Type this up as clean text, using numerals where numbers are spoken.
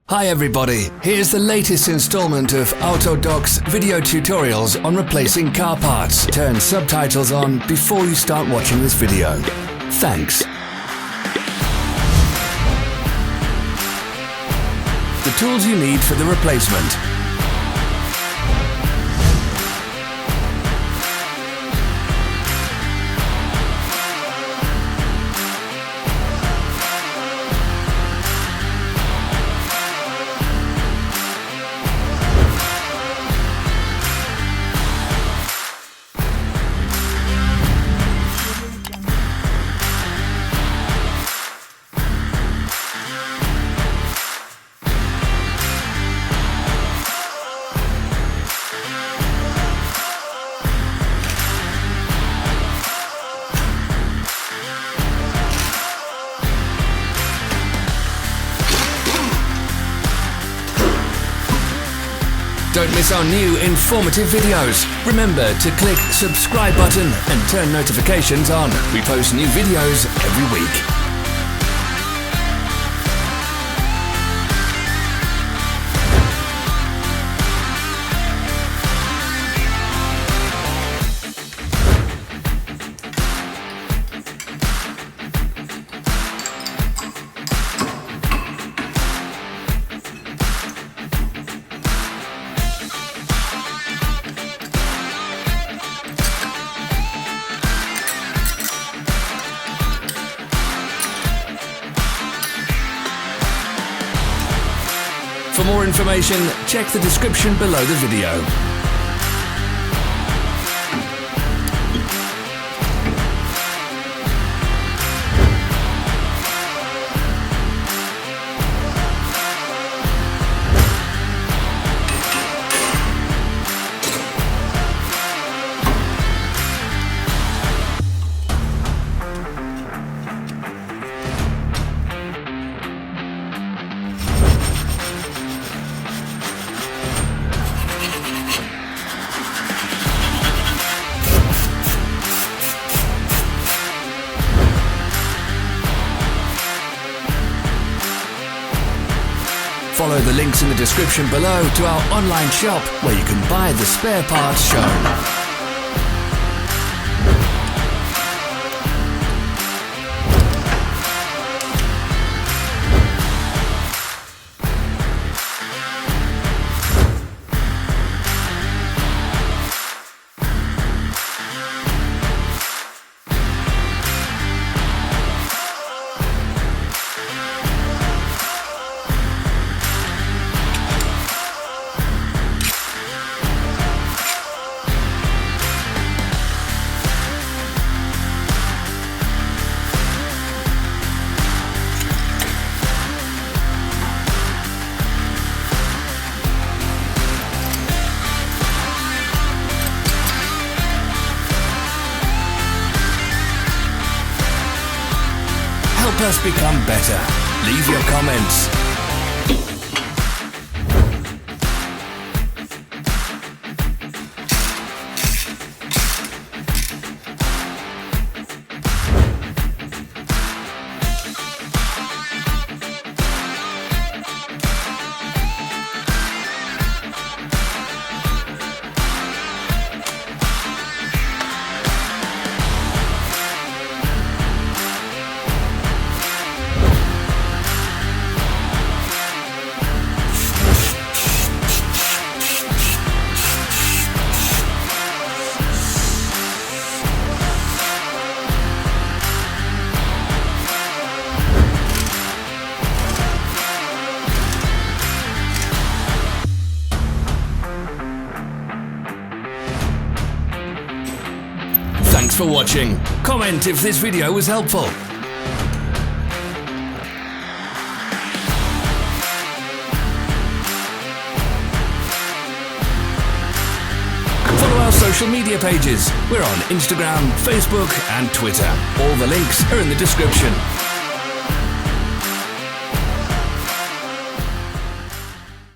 Hi everybody, here's the latest installment of Autodoc's video tutorials on replacing car parts. Turn subtitles on before you start watching this video. Thanks. The tools you need for the replacement. Don't miss our new informative videos. Remember to click subscribe button and turn notifications on. We post new videos every week. For more information, check the description below the video. Follow the links in the description below to our online shop where you can buy the spare parts shown. Help us become better. Leave your comments. Thanks for watching. Comment if this video was helpful. Follow our social media pages. We're on Instagram, Facebook and Twitter. All the links are in the description.